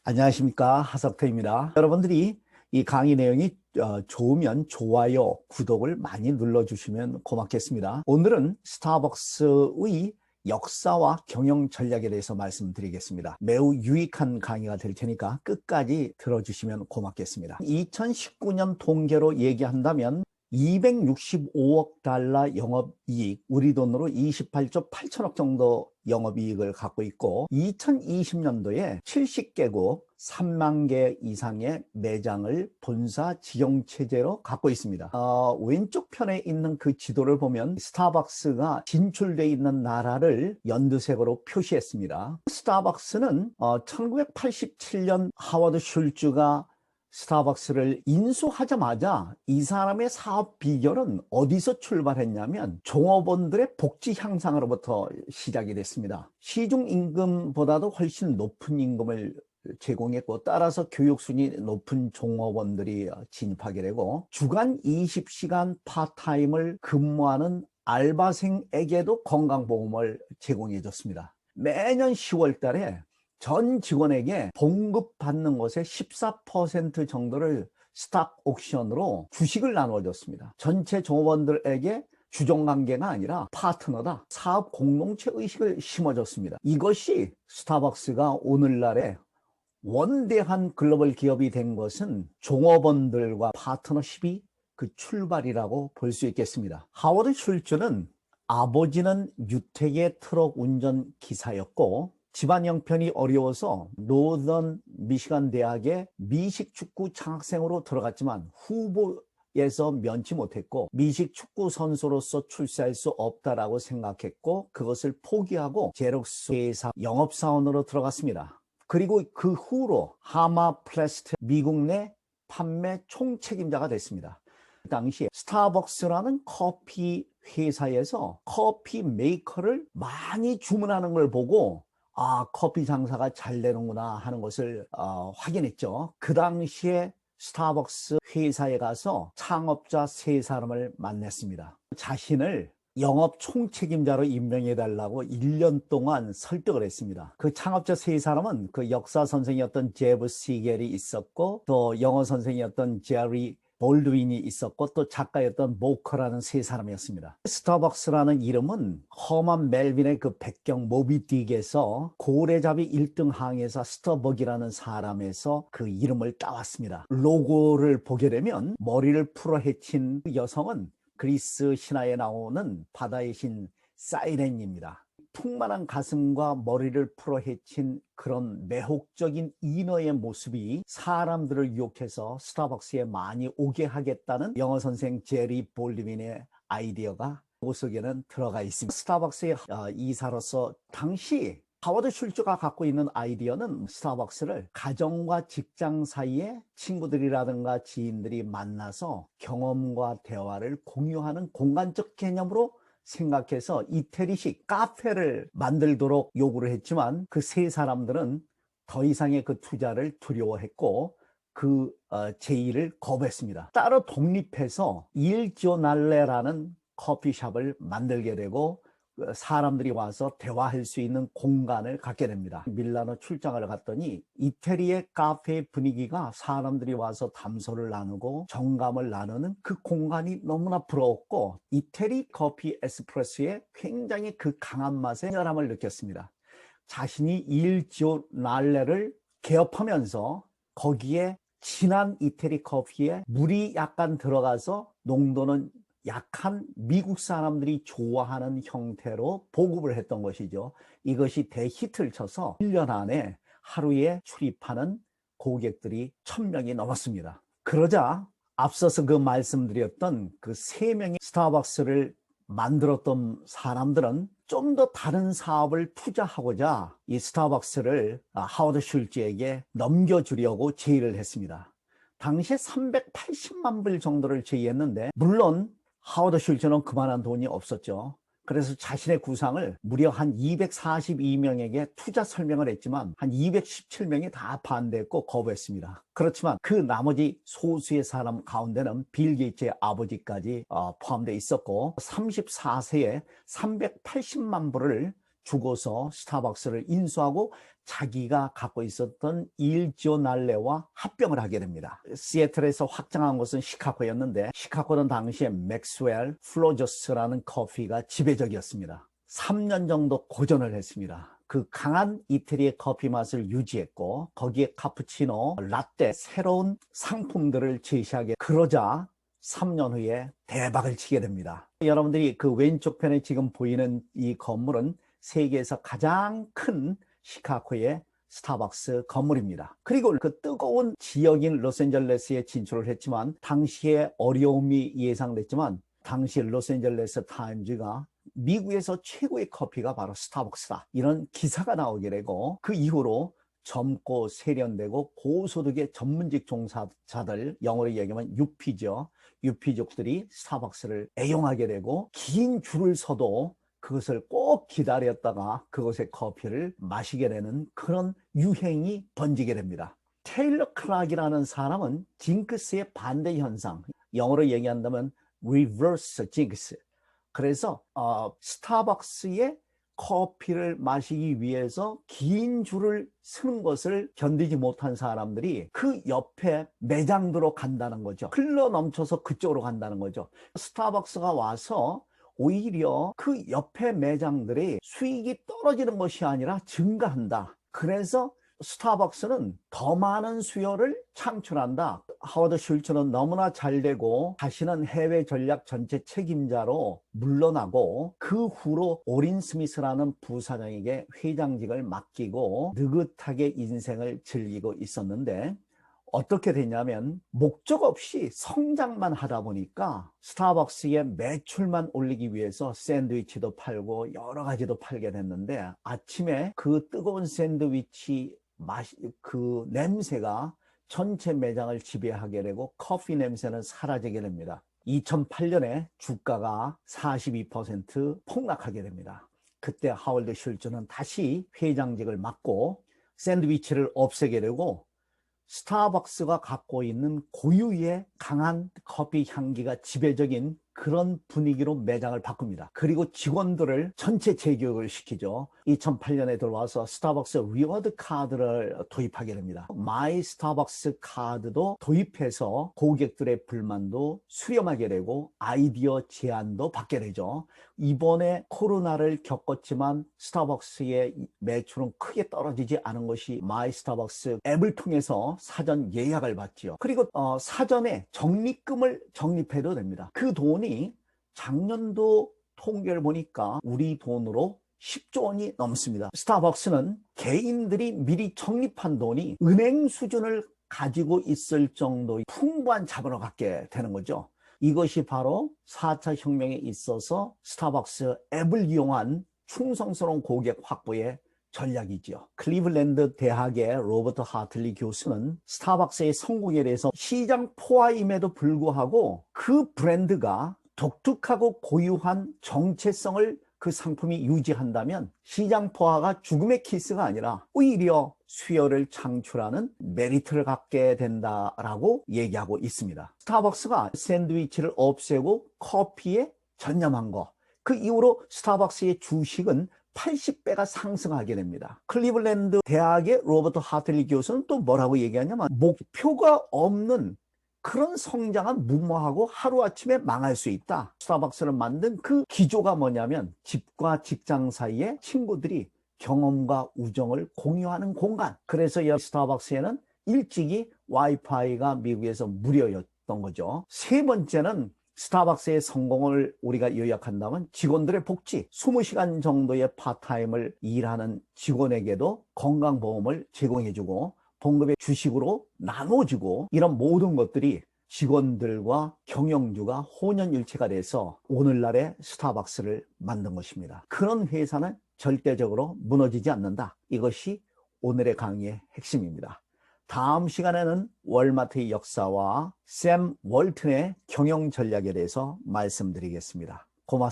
안녕하십니까, 하석태입니다. 여러분들이 이 강의 내용이 좋으면 좋아요, 구독을 많이 눌러주시면 고맙겠습니다. 오늘은 스타벅스의 역사와 경영 전략에 대해서 말씀드리겠습니다. 매우 유익한 강의가 될 테니까 끝까지 들어주시면 고맙겠습니다. 2019년 통계로 얘기한다면 265억 달러 영업이익, 우리 돈으로 28조 8천억 정도 영업이익을 갖고 있고, 2020년도에 70개국 3만 개 이상의 매장을 본사 직영체제로 갖고 있습니다. 왼쪽 편에 있는 그 지도를 보면 스타벅스가 진출되어 있는 나라를 연두색으로 표시했습니다. 스타벅스는 1987년 하워드 슐츠가 스타벅스를 인수하자마자 이 사람의 사업 비결은 어디서 출발했냐면 종업원들의 복지 향상으로부터 시작이 됐습니다. 시중 임금보다도 훨씬 높은 임금을 제공했고, 따라서 교육순위 높은 종업원들이 진입하게 되고, 주간 20시간 파타임을 근무하는 알바생에게도 건강보험을 제공해 줬습니다. 매년 10월 달에 전 직원에게 봉급받는 것의 14% 정도를 스탁 옥션으로 주식을 나눠줬습니다. 전체 종업원들에게 주종관계가 아니라 파트너다, 사업 공동체 의식을 심어줬습니다. 이것이 스타벅스가 오늘날의 원대한 글로벌 기업이 된 것은 종업원들과 파트너십이 그 출발이라고 볼 수 있겠습니다. 하워드 슐츠는 아버지는 유택의 트럭 운전 기사였고, 집안 형편이 어려워서 노던 미시간 대학에 미식축구 장학생으로 들어갔지만 후보에서 면치 못했고, 미식축구 선수로서 출세할 수 없다라고 생각했고, 그것을 포기하고 제록스 회사 영업사원으로 들어갔습니다. 그리고 그 후로 하마 플라스틱 미국 내 판매 총책임자가 됐습니다. 그 당시에 스타벅스라는 커피 회사에서 커피 메이커를 많이 주문하는 걸 보고, 커피 장사가 잘 되는구나 하는 것을 확인했죠. 그 당시에 스타벅스 회사에 가서 창업자 세 사람을 만났습니다. 자신을 영업 총책임자로 임명해달라고 1년 동안 설득을 했습니다. 그 창업자 세 사람은 그 역사 선생이었던 제브 시겔이 있었고, 또 영어 선생이었던 제리 볼드윈이 있었고, 또 작가였던 모커라는 세 사람이었습니다. 스타벅스라는 이름은 허만 멜빈의 그 백경 모비딕에서 고래잡이 1등 항해사 스터벅이라는 사람에서 그 이름을 따왔습니다. 로고를 보게 되면 머리를 풀어 헤친 여성은 그리스 신화에 나오는 바다의 신 사이렌입니다. 풍만한 가슴과 머리를 풀어 헤친 그런 매혹적인 인어의 모습이 사람들을 유혹해서 스타벅스에 많이 오게 하겠다는 영어 선생 제리 볼드윈의 아이디어가 그 속에는 들어가 있습니다. 스타벅스의 이사로서 당시 하워드 슐츠가 갖고 있는 아이디어는 스타벅스를 가정과 직장 사이에 친구들이라든가 지인들이 만나서 경험과 대화를 공유하는 공간적 개념으로 생각해서 이태리식 카페를 만들도록 요구를 했지만, 그 세 사람들은 더 이상의 그 투자를 두려워했고 그 제의를 거부했습니다. 따로 독립해서 일지오날레라는 커피숍을 만들게 되고, 사람들이 와서 대화할 수 있는 공간을 갖게 됩니다. 밀라노 출장을 갔더니 이태리의 카페 분위기가 사람들이 와서 담소를 나누고 정감을 나누는 그 공간이 너무나 부러웠고, 이태리 커피 에스프레소의 굉장히 그 강한 맛에 열함을 느꼈습니다. 자신이 일지오날레를 개업하면서 거기에 진한 이태리 커피에 물이 약간 들어가서 농도는 약한 미국 사람들이 좋아하는 형태로 보급을 했던 것이죠. 이것이 대히트를 쳐서 1년 안에 하루에 출입하는 고객들이 1000명이 넘었습니다. 그러자 앞서서 그 말씀드렸던 그 3명의 스타벅스를 만들었던 사람들은 좀 더 다른 사업을 투자하고자 이 스타벅스를 하워드 슐츠에게 넘겨주려고 제의를 했습니다. 당시에 380만 불 정도를 제의했는데, 물론 하워드 슐츠는 그만한 돈이 없었죠. 그래서 자신의 구상을 무려 한 242명에게 투자 설명을 했지만 한 217명이 다 반대했고 거부했습니다. 그렇지만 그 나머지 소수의 사람 가운데는 빌 게이츠의 아버지까지 포함되어 있었고, 34세에 380만 불을 주고서 스타벅스를 인수하고 자기가 갖고 있었던 일지오날레와 합병을 하게 됩니다. 시애틀에서 확장한 곳은 시카고였는데 시카고는 당시에 맥스웰, 플로저스라는 커피가 지배적이었습니다. 3년 정도 고전을 했습니다. 그 강한 이태리의 커피 맛을 유지했고 거기에 카푸치노, 라떼, 새로운 상품들을 제시하게 그러자 3년 후에 대박을 치게 됩니다. 여러분들이 그 왼쪽 편에 지금 보이는 이 건물은 세계에서 가장 큰 시카고의 스타벅스 건물입니다. 그리고 그 뜨거운 지역인 로스앤젤레스에 진출을 했지만 당시에 어려움이 예상됐지만 당시 로스앤젤레스 타임즈가 미국에서 최고의 커피가 바로 스타벅스다, 이런 기사가 나오게 되고 그 이후로 젊고 세련되고 고소득의 전문직 종사자들, 영어로 얘기하면 유피죠. 유피족들이 스타벅스를 애용하게 되고 긴 줄을 서도 그것을 꼭 기다렸다가 그곳의 커피를 마시게 되는 그런 유행이 번지게 됩니다. 테일러 클락이라는 사람은 징크스의 반대 현상, 영어로 얘기한다면 reverse jinx. 그래서 스타벅스의 커피를 마시기 위해서 긴 줄을 서는 것을 견디지 못한 사람들이 그 옆에 매장으로 간다는 거죠. 흘러 넘쳐서 그쪽으로 간다는 거죠. 스타벅스가 와서 오히려 그 옆에 매장들이 수익이 떨어지는 것이 아니라 증가한다. 그래서 스타벅스는 더 많은 수요를 창출한다. 하워드 슐츠는 너무나 잘되고 자신은 해외 전략 전체 책임자로 물러나고 그 후로 오린 스미스라는 부사장에게 회장직을 맡기고 느긋하게 인생을 즐기고 있었는데 어떻게 됐냐면 목적 없이 성장만 하다 보니까 스타벅스의 매출만 올리기 위해서 샌드위치도 팔고 여러 가지도 팔게 됐는데 아침에 그 뜨거운 샌드위치 그 냄새가 전체 매장을 지배하게 되고 커피 냄새는 사라지게 됩니다. 2008년에 주가가 42% 폭락하게 됩니다. 그때 하워드 슐츠는 다시 회장직을 맡고 샌드위치를 없애게 되고 스타벅스가 갖고 있는 고유의 강한 커피 향기가 지배적인 그런 분위기로 매장을 바꿉니다. 그리고 직원들을 전체 재교육을 시키죠. 2008년에 들어와서 스타벅스 리워드 카드를 도입하게 됩니다. 마이 스타벅스 카드도 도입해서 고객들의 불만도 수렴하게 되고 아이디어 제안도 받게 되죠. 이번에 코로나를 겪었지만 스타벅스의 매출은 크게 떨어지지 않은 것이 마이 스타벅스 앱을 통해서 사전 예약을 받지요. 그리고 사전에 적립금을 적립해도 됩니다. 그 돈이 작년도 통계를 보니까 우리 돈으로 10조 원이 넘습니다. 스타벅스는 개인들이 미리 적립한 돈이 은행 수준을 가지고 있을 정도의 풍부한 자본을 갖게 되는 거죠. 이것이 바로 4차 혁명에 있어서 스타벅스 앱을 이용한 충성스러운 고객 확보의 전략이죠. 클리블랜드 대학의 로버트 하틀리 교수는 스타벅스의 성공에 대해서 시장 포화임에도 불구하고 그 브랜드가 독특하고 고유한 정체성을 그 상품이 유지한다면 시장 포화가 죽음의 키스가 아니라 오히려 수요를 창출하는 메리트를 갖게 된다라고 얘기하고 있습니다. 스타벅스가 샌드위치를 없애고 커피에 전념한 거, 그 이후로 스타벅스의 주식은 80배가 상승하게 됩니다. 클리블랜드 대학의 로버트 하틀리 교수는 또 뭐라고 얘기하냐면 목표가 없는 그런 성장은 무모하고 하루아침에 망할 수 있다. 스타벅스를 만든 그 기조가 뭐냐면 집과 직장 사이에 친구들이 경험과 우정을 공유하는 공간. 그래서 이 스타벅스에는 일찍이 와이파이가 미국에서 무료였던 거죠. 세 번째는 스타벅스의 성공을 우리가 요약한다면 직원들의 복지, 20시간 정도의 파타임을 일하는 직원에게도 건강보험을 제공해주고 봉급의 주식으로 나눠주고 이런 모든 것들이 직원들과 경영주가 혼연일체가 돼서 오늘날의 스타벅스를 만든 것입니다. 그런 회사는 절대적으로 무너지지 않는다. 이것이 오늘의 강의의 핵심입니다. 다음 시간에는 월마트의 역사와 샘 월튼의 경영 전략에 대해서 말씀드리겠습니다. 고맙습니다.